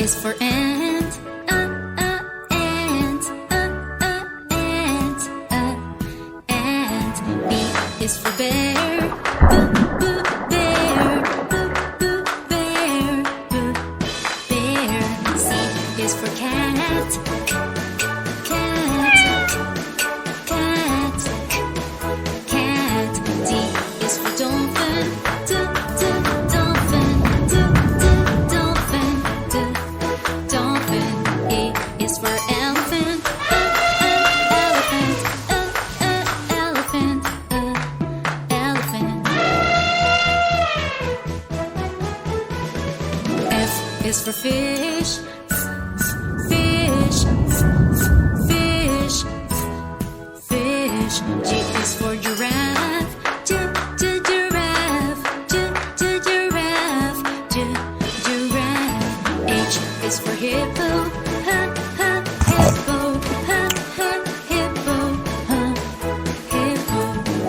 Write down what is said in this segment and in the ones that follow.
is for ant, ant, ant, ant. B is for bear, bear, bear, bear. C is for cat, cat, cat. D is for dolphin, dolphin, dolphin, dolphin. E is for elephant, elephant, elephant, elephant. F is for fish, fish, fish, fish. G is for giraffe, giraffe, giraffe, giraffe. H is for hippo, hippo, hippo, hippo.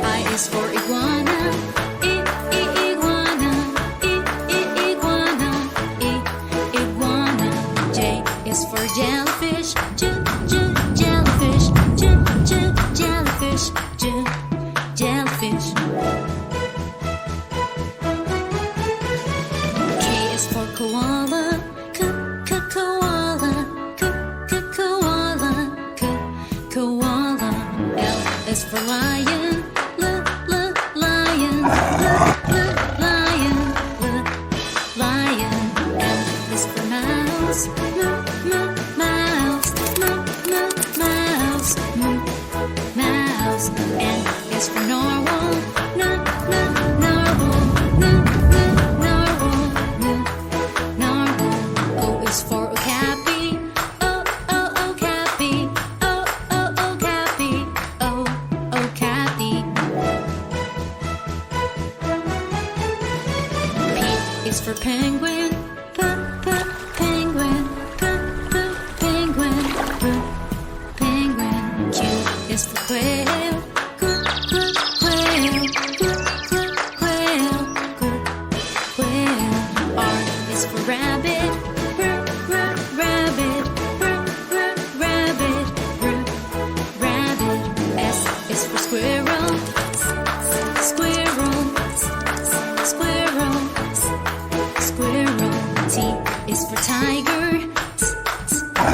I is for iguana, iguana, iguana, iguana. J is for jellyfish, jellyfish, jellyfish, jellyfish. K is for koala, koala, koala, koala. L is for lion, lion, lion, lion. M is for mouse, mouse, mouse, mouse. N is for narwhal, narwhal, narwhal. O is for okapi, okapi, okapi, okapi. P is for penguin, penguin, penguin, penguin. Q is for quail, quail, quail, quail. R is for rabbit, rabbit, rabbit, rabbit. S is for squirrel, squirrel, squirrel, squirrel. T is for tiger,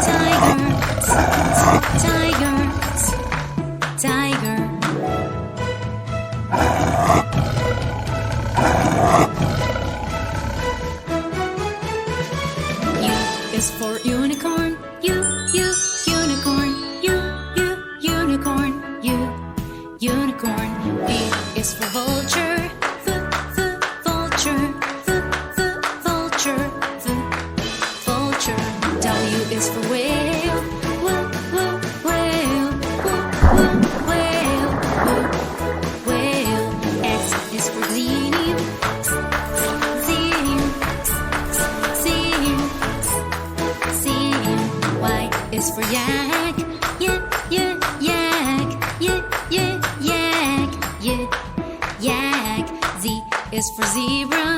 tiger, tiger, tiger. U is for unicorn, unicorn, unicorn, unicorn. V is for vulture, vulture, vulture, vulture. W is for whale, whale, whale, whale. X is for seal, seal, seal. Y is for yak, yak, yak, yak, yak. Z is for zebra,